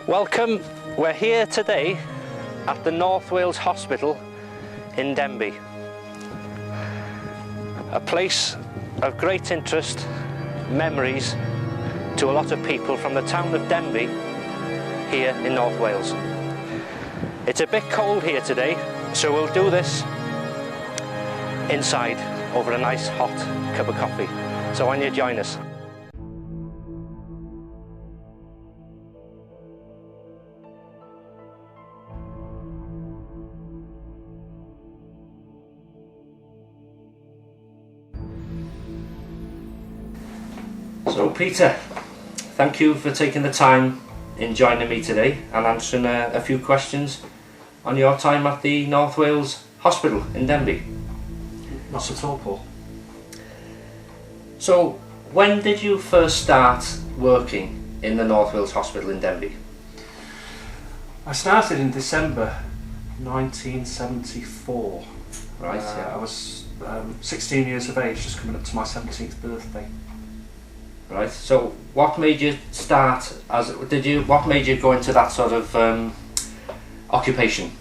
Welcome, we're here today at the North Wales Hospital in Denbigh. A place of great interest, memories to a lot of people from the town of Denbigh here in North Wales. It's a bit cold here today, so we'll do this inside over a nice hot cup of coffee. So when you join us. So Peter, thank you for taking the time in joining me today and answering a few questions on your time at the North Wales Hospital in Denbigh. Not at all, Paul. So, when did you first start working in the North Wales Hospital in Denbigh? I started in December 1974. Right. Yeah. I was 16 years of age, just coming up to my 17th birthday. Right. So, what made you start as? What made you go into that sort of occupation?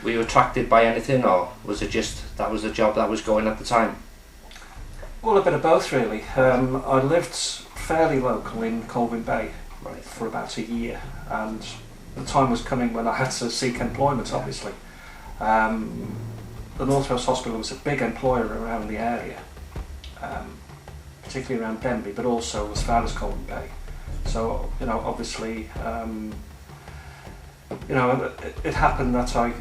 Were you attracted by anything, or was it just that was the job that was going at the time? Well, a bit of both, really. I lived fairly local in Colwyn Bay for about a year, and the time was coming when I had to seek employment, obviously. The North Wales Hospital was a big employer around the area, particularly around Denbigh, but also as far as Colwyn Bay. So, obviously, it happened that I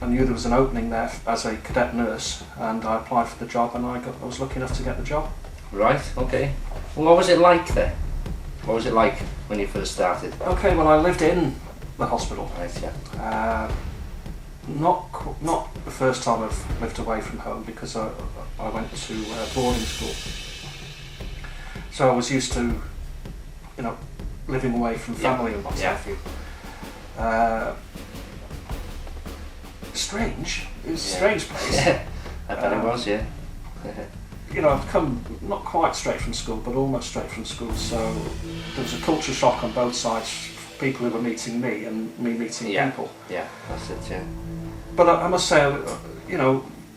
knew there was an opening there as a cadet nurse, and I applied for the job, and I was lucky enough to get the job. Right, okay. Well, what was it like there? What was it like when you first started? Okay, well, I lived in the hospital. Right, yeah. Not the first time I've lived away from home, because I went to boarding school. So I was used to, living away from family and what have you. Strange. It was a strange place. Yeah, I bet it was, yeah. I've come not quite straight from school, but almost straight from school, so there was a culture shock on both sides, people who were meeting me and me meeting people. Yeah, that's it, yeah. But I must say,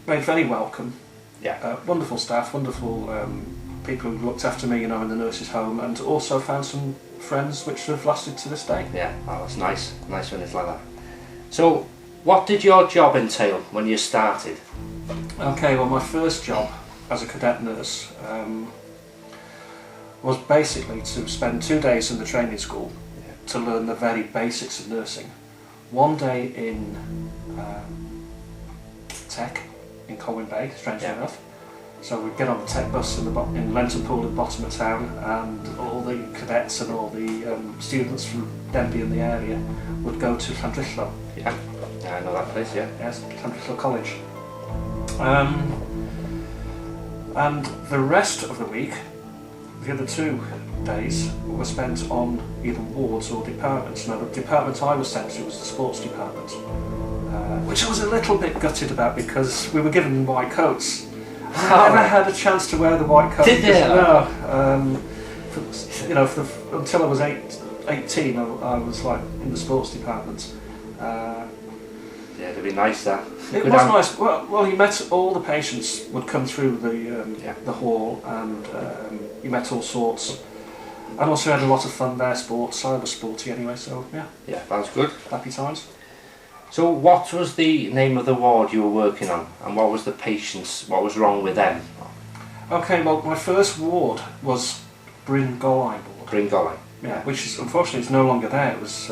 made very welcome. Yeah. Wonderful staff, wonderful people who looked after me, in the nurse's home, and also found some friends which have lasted to this day. Yeah, well, that's nice when it's like that. So, what did your job entail when you started? Okay, well, my first job as a cadet nurse was basically to spend 2 days in the training school to learn the very basics of nursing. 1 day in tech in Colwyn Bay, strangely enough. So we'd get on the tech bus in Lenton Pool at the bottom of town, and all the cadets and all the students from Denbigh in the area would go to Llandrillo. Yeah, I know that place, yeah. Yes, Llandrillo College. And the rest of the week, the other 2 days, were spent on either wards or departments. Now, the department I was sent to was the sports department, which I was a little bit gutted about, because we were given white coats. I never had a chance to wear the white coat. Did you? No. Until I was 18, I was like in the sports department. Yeah, it'd be nice that. It was nice. Well, you met all the patients would come through the hall, and you met all sorts. And also had a lot of fun there, sports. I was sporty anyway, so yeah. Yeah, that's good. Happy times. So what was the name of the ward you were working on, and what was the patients, what was wrong with them? Okay, well, my first ward was Bryn Golai ward. Bryn Golai? Yeah, which is, unfortunately, it's no longer there. It was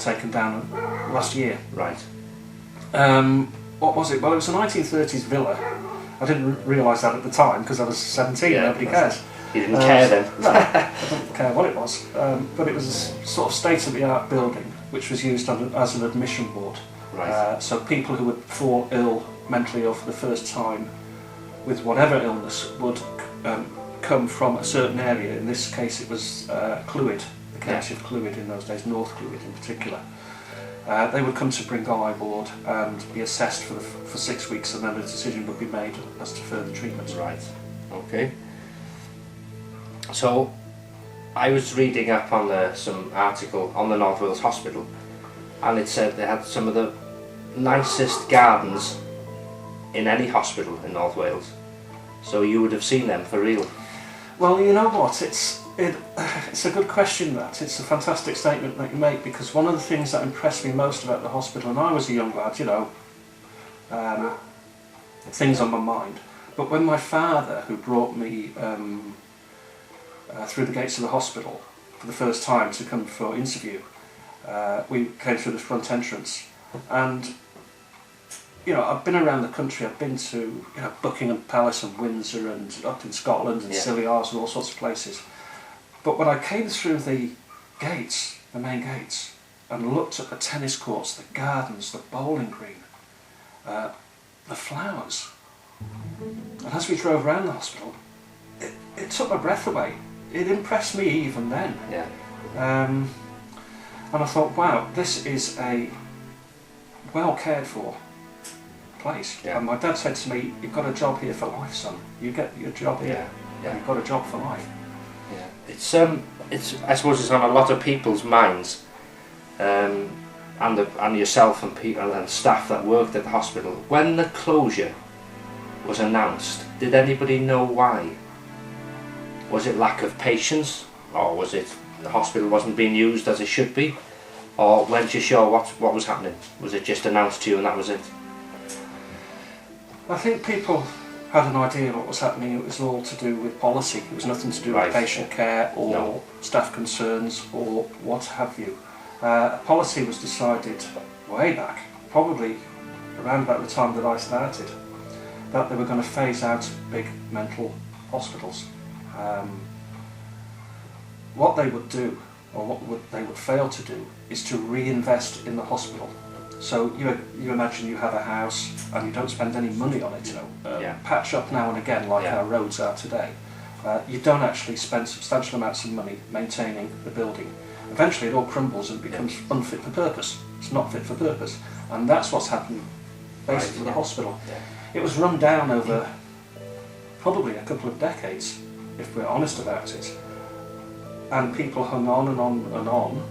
taken down last year. Right. What was it? Well, it was a 1930s villa. I didn't realise that at the time, because I was 17, nobody cares. You didn't care then? No, I didn't care what it was. But it was a sort of state-of-the-art building, which was used as an admission ward. Right. So people who would fall ill, mentally ill for the first time, with whatever illness, would come from a certain area. In this case it was Clwyd, the county of Clwyd in those days, North Clwyd in particular. They would come to Bryn Golai ward and be assessed for 6 weeks, and then a decision would be made as to further treatment. Right, okay. So I was reading up on some article on the North Wales Hospital, and it said they had some of the nicest gardens in any hospital in North Wales. So you would have seen them for real. Well, you know what, it's a good question that. It's a fantastic statement that you make, because one of the things that impressed me most about the hospital, and I was a young lad, you know, things on my mind, but when my father, who brought me through the gates of the hospital for the first time to come for interview, we came through the front entrance, and you know, I've been around the country. I've been to, you know, Buckingham Palace and Windsor and up in Scotland and Scilly and all sorts of places. But when I came through the gates, the main gates, and looked at the tennis courts, the gardens, the bowling green, the flowers, and as we drove around the hospital, it took my breath away. It impressed me even then. Yeah. And I thought, wow, this is a well cared for place. Yeah. And my dad said to me, "You've got a job here for life, son. You get your job here. Yeah. You've got a job for life." Yeah. It's I suppose it's on a lot of people's minds, and yourself and people and staff that worked at the hospital. When the closure was announced, did anybody know why? Was it lack of patience, or was it the hospital wasn't being used as it should be, or weren't you sure what was happening? Was it just announced to you and that was it? I think people had an idea of what was happening. It was all to do with policy. It was nothing to do with patient care or staff concerns or what have you. Policy was decided way back, probably around about the time that I started, that they were going to phase out big mental hospitals. What they would do, or they would fail to do, is to reinvest in the hospital. So you imagine you have a house and you don't spend any money on it, you know, patch up now and again like our roads are today. You don't actually spend substantial amounts of money maintaining the building. Eventually it all crumbles and becomes unfit for purpose. It's not fit for purpose. And that's what's happened basically with the hospital. Yeah. It was run down over probably a couple of decades, if we're honest about it. And people hung on and on and on.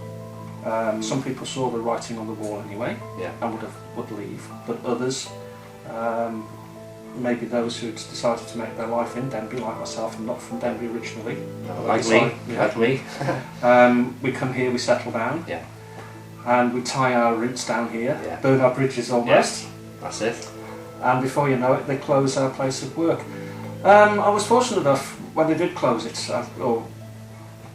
Some people saw the writing on the wall anyway, and would leave. But others, maybe those who'd decided to make their life in Denby, like myself, and not from Denby originally. Like me. We come here, we settle down, and we tie our roots down here, burn our bridges almost. That's it. And before you know it, they close our place of work. I was fortunate enough when they did close it,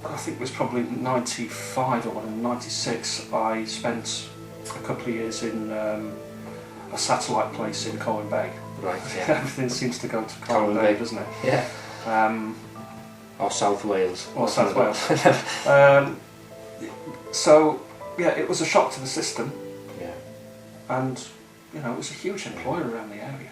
I think it was probably 95 or 96, I spent a couple of years in a satellite place in Colwyn Bay. Right, yeah. Everything seems to go to Colwyn Bay, doesn't it? Yeah. Or South Wales. Or South Wales. So, yeah, it was a shock to the system. Yeah. And, you know, it was a huge employer around the area.